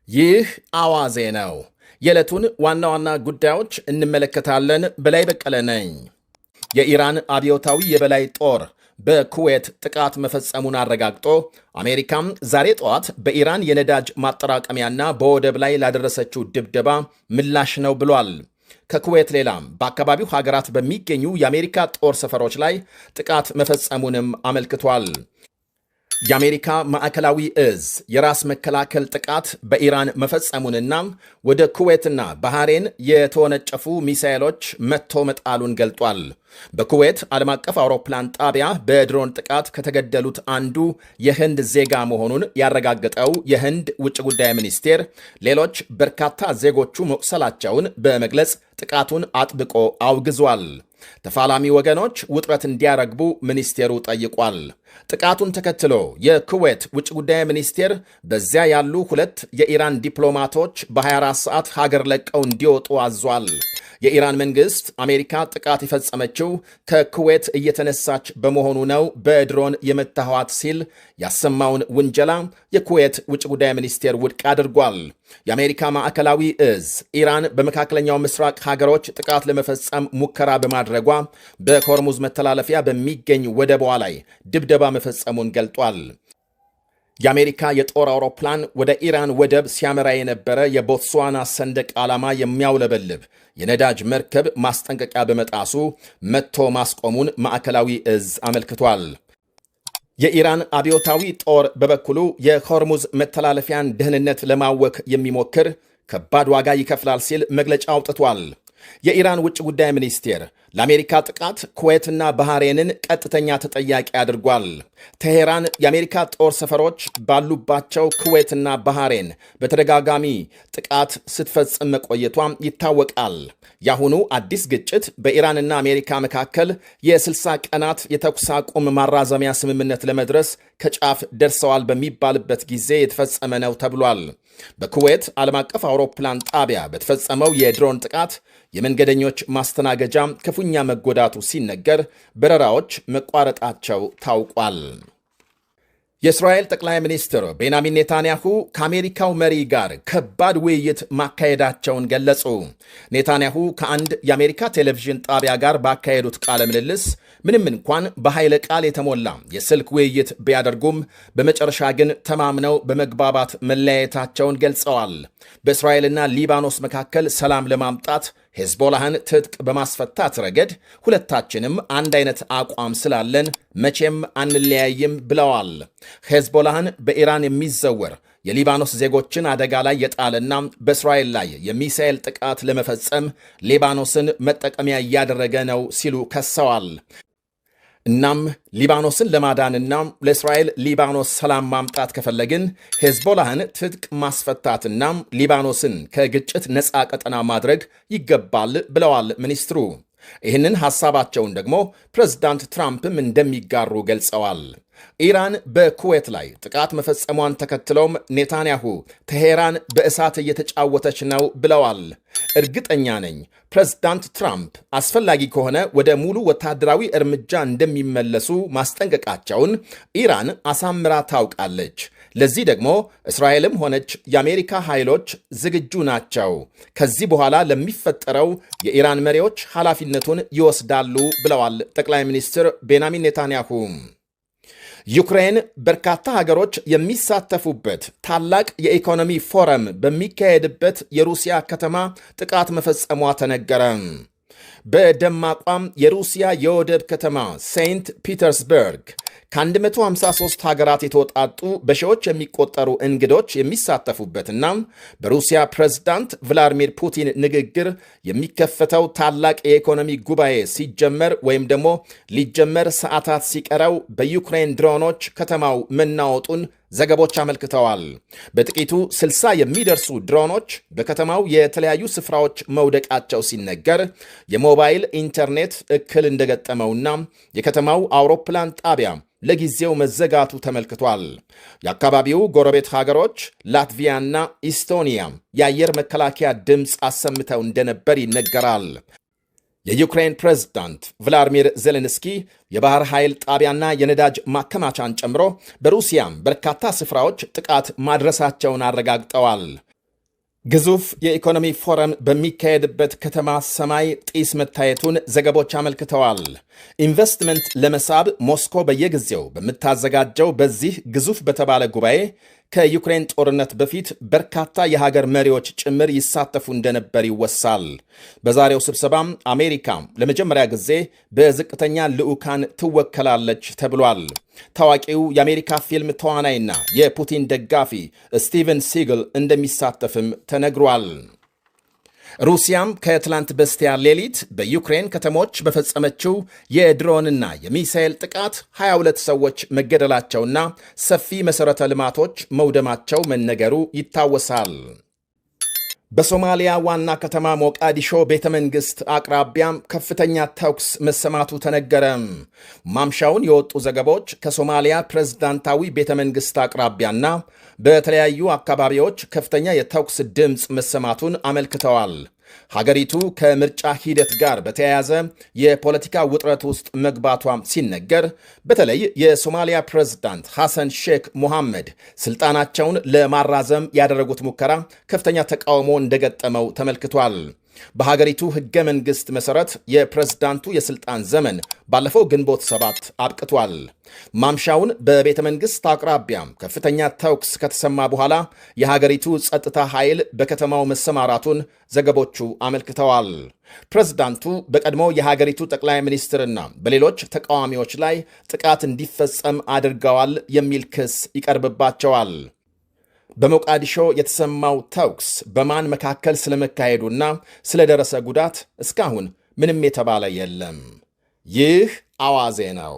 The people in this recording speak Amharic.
ይህ አዋዜ ነው። የዕለቱን ዋና ዋና ጉዳዮች እንመለከታለን። በላይ በቀለ ነኝ። የኢራን አብዮታዊ የበላይ ጦር በኩዌት ጥቃት መፈጸሙን አረጋግጦ አሜሪካም ዛሬ ጠዋት በኢራን የነዳጅ ማጠራቀሚያና በወደብ ላይ ላደረሰችው ድብደባ ምላሽ ነው ብሏል። ከኩዌት ሌላም በአካባቢው ሀገራት በሚገኙ የአሜሪካ ጦር ሰፈሮች ላይ ጥቃት መፈጸሙንም አመልክቷል። የአሜሪካ ማዕከላዊ እዝ የራስ መከላከል ጥቃት በኢራን መፈጸሙንና ወደ ኩዌትና ባህሬን የተወነጨፉ ሚሳኤሎች መትቶ መጣሉን ገልጧል። በኩዌት ዓለም አቀፍ አውሮፕላን ጣቢያ በድሮን ጥቃት ከተገደሉት አንዱ የህንድ ዜጋ መሆኑን ያረጋገጠው የህንድ ውጭ ጉዳይ ሚኒስቴር ሌሎች በርካታ ዜጎቹ መቁሰላቸውን በመግለጽ ጥቃቱን አጥብቆ አውግዟል። ተፋላሚ ወገኖች ውጥረት እንዲያረግቡ ሚኒስቴሩ ጠይቋል። ጥቃቱን ተከትሎ የኩዌት ውጭ ጉዳይ ሚኒስቴር በዚያ ያሉ ሁለት የኢራን ዲፕሎማቶች በ24 ሰዓት ሀገር ለቀው እንዲወጡ አዟል። የኢራን መንግስት አሜሪካ ጥቃት የፈጸመችው ከኩዌት እየተነሳች በመሆኑ ነው በድሮን የመታኋት ሲል ያሰማውን ውንጀላ የኩዌት ውጭ ጉዳይ ሚኒስቴር ውድቅ አድርጓል። የአሜሪካ ማዕከላዊ እዝ ኢራን በመካከለኛው ምስራቅ ሀገሮች ጥቃት ለመፈጸም ሙከራ በማድረጓ በሆርሙዝ መተላለፊያ በሚገኝ ወደቧ ላይ ድብደባ መፈጸሙን ገልጧል። የአሜሪካ የጦር አውሮፕላን ወደ ኢራን ወደብ ሲያመራ የነበረ የቦትስዋና ሰንደቅ ዓላማ የሚያውለበልብ የነዳጅ መርከብ ማስጠንቀቂያ በመጣሱ መትቶ ማስቆሙን ማዕከላዊ እዝ አመልክቷል። የኢራን አብዮታዊ ጦር በበኩሉ የሆርሙዝ መተላለፊያን ደህንነት ለማወክ የሚሞክር ከባድ ዋጋ ይከፍላል ሲል መግለጫ አውጥቷል። የኢራን ውጭ ጉዳይ ሚኒስቴር ለአሜሪካ ጥቃት ኩዌትና ባህሬንን ቀጥተኛ ተጠያቂ አድርጓል። ቴሄራን የአሜሪካ ጦር ሰፈሮች ባሉባቸው ኩዌትና ባህሬን በተደጋጋሚ ጥቃት ስትፈጽም መቆየቷ ይታወቃል። የአሁኑ አዲስ ግጭት በኢራንና አሜሪካ መካከል የ60 ቀናት የተኩስ አቁም ማራዘሚያ ስምምነት ለመድረስ ከጫፍ ደርሰዋል በሚባልበት ጊዜ የተፈጸመ ነው ተብሏል። በኩዌት ዓለም አቀፍ አውሮፕላን ጣቢያ በተፈጸመው የድሮን ጥቃት የመንገደኞች ማስተናገጃ ክፉኛ መጎዳቱ ሲነገር በረራዎች መቋረጣቸው ታውቋል። የእስራኤል ጠቅላይ ሚኒስትር ቤንያሚን ኔታንያሁ ከአሜሪካው መሪ ጋር ከባድ ውይይት ማካሄዳቸውን ገለጹ። ኔታንያሁ ከአንድ የአሜሪካ ቴሌቪዥን ጣቢያ ጋር ባካሄዱት ቃለ ምልልስ ምንም እንኳን በኃይለ ቃል የተሞላ የስልክ ውይይት ቢያደርጉም በመጨረሻ ግን ተማምነው በመግባባት መለያየታቸውን ገልጸዋል። በእስራኤልና ሊባኖስ መካከል ሰላም ለማምጣት ሄዝቦላህን ትጥቅ በማስፈታት ረገድ ሁለታችንም አንድ አይነት አቋም ስላለን መቼም አንለያይም ብለዋል። ሄዝቦላህን በኢራን የሚዘወር የሊባኖስ ዜጎችን አደጋ ላይ የጣለና በእስራኤል ላይ የሚሳኤል ጥቃት ለመፈጸም ሊባኖስን መጠቀሚያ እያደረገ ነው ሲሉ ከሰዋል። እናም ሊባኖስን ለማዳንና ለእስራኤል ሊባኖስ ሰላም ማምጣት ከፈለግን ሄዝቦላህን ትጥቅ ማስፈታትና ሊባኖስን ከግጭት ነፃ ቀጠና ማድረግ ይገባል ብለዋል ሚኒስትሩ። ይህንን ሐሳባቸውን ደግሞ ፕሬዝዳንት ትራምፕም እንደሚጋሩ ገልጸዋል። ኢራን በኩዌት ላይ ጥቃት መፈጸሟን ተከትሎም ኔታንያሁ ቴሄራን በእሳት እየተጫወተች ነው ብለዋል። እርግጠኛ ነኝ ፕሬዝዳንት ትራምፕ አስፈላጊ ከሆነ ወደ ሙሉ ወታደራዊ እርምጃ እንደሚመለሱ ማስጠንቀቃቸውን ኢራን አሳምራ ታውቃለች። ለዚህ ደግሞ እስራኤልም ሆነች የአሜሪካ ኃይሎች ዝግጁ ናቸው። ከዚህ በኋላ ለሚፈጠረው የኢራን መሪዎች ኃላፊነቱን ይወስዳሉ ብለዋል ጠቅላይ ሚኒስትር ቤንያሚን ኔታንያሁ። ዩክሬን በርካታ ሀገሮች የሚሳተፉበት ታላቅ የኢኮኖሚ ፎረም በሚካሄድበት የሩሲያ ከተማ ጥቃት መፈጸሟ ተነገረ። በደማቋም የሩሲያ የወደብ ከተማ ሴንት ፒተርስበርግ ከ153 ሀገራት የተወጣጡ በሺዎች የሚቆጠሩ እንግዶች የሚሳተፉበትና በሩሲያ ፕሬዝዳንት ቭላዲሚር ፑቲን ንግግር የሚከፈተው ታላቅ የኢኮኖሚ ጉባኤ ሲጀመር ወይም ደግሞ ሊጀመር ሰዓታት ሲቀረው በዩክሬን ድሮኖች ከተማው መናወጡን ዘገቦች አመልክተዋል። በጥቂቱ 60 የሚደርሱ ድሮኖች በከተማው የተለያዩ ስፍራዎች መውደቃቸው ሲነገር የሞባይል ኢንተርኔት እክል እንደገጠመውና የከተማው አውሮፕላን ጣቢያ ለጊዜው መዘጋቱ ተመልክቷል። የአካባቢው ጎረቤት ሀገሮች ላትቪያና ኢስቶኒያ የአየር መከላከያ ድምፅ አሰምተው እንደነበር ይነገራል። የዩክሬን ፕሬዝዳንት ቭላዲሚር ዜሌንስኪ የባህር ኃይል ጣቢያና የነዳጅ ማከማቻን ጨምሮ በሩሲያም በርካታ ስፍራዎች ጥቃት ማድረሳቸውን አረጋግጠዋል። ግዙፍ የኢኮኖሚ ፎረም በሚካሄድበት ከተማ ሰማይ ጢስ መታየቱን ዘገቦች አመልክተዋል። ኢንቨስትመንት ለመሳብ ሞስኮ በየጊዜው በምታዘጋጀው በዚህ ግዙፍ በተባለ ጉባኤ ከዩክሬን ጦርነት በፊት በርካታ የሀገር መሪዎች ጭምር ይሳተፉ እንደነበር ይወሳል። በዛሬው ስብሰባም አሜሪካ ለመጀመሪያ ጊዜ በዝቅተኛ ልዑካን ትወከላለች ተብሏል። ታዋቂው የአሜሪካ ፊልም ተዋናይና የፑቲን ደጋፊ ስቲቨን ሲግል እንደሚሳተፍም ተነግሯል። ሩሲያም ከትላንት በስቲያ ሌሊት በዩክሬን ከተሞች በፈጸመችው የድሮንና የሚሳኤል ጥቃት 22 ሰዎች መገደላቸውና ሰፊ መሠረተ ልማቶች መውደማቸው መነገሩ ይታወሳል። በሶማሊያ ዋና ከተማ ሞቃዲሾ ቤተ መንግሥት አቅራቢያም ከፍተኛ ተኩስ መሰማቱ ተነገረም። ማምሻውን የወጡ ዘገቦች ከሶማሊያ ፕሬዝዳንታዊ ቤተ መንግሥት አቅራቢያና በተለያዩ አካባቢዎች ከፍተኛ የተኩስ ድምፅ መሰማቱን አመልክተዋል። ሀገሪቱ ከምርጫ ሂደት ጋር በተያያዘ የፖለቲካ ውጥረት ውስጥ መግባቷም ሲነገር፣ በተለይ የሶማሊያ ፕሬዝዳንት ሐሰን ሼክ ሙሐመድ ስልጣናቸውን ለማራዘም ያደረጉት ሙከራ ከፍተኛ ተቃውሞ እንደገጠመው ተመልክቷል። በሀገሪቱ ሕገ መንግሥት መሠረት የፕሬዝዳንቱ የሥልጣን ዘመን ባለፈው ግንቦት 7 አብቅቷል። ማምሻውን በቤተ መንግሥት አቅራቢያም ከፍተኛ ተኩስ ከተሰማ በኋላ የሀገሪቱ ጸጥታ ኃይል በከተማው መሰማራቱን ዘገቦቹ አመልክተዋል። ፕሬዝዳንቱ በቀድሞው የሀገሪቱ ጠቅላይ ሚኒስትርና በሌሎች ተቃዋሚዎች ላይ ጥቃት እንዲፈጸም አድርገዋል የሚል ክስ ይቀርብባቸዋል። በሞቃዲሾ የተሰማው ተኩስ በማን መካከል ስለመካሄዱና ስለደረሰ ጉዳት እስካሁን ምንም የተባለ የለም። ይህ አዋዜ ነው።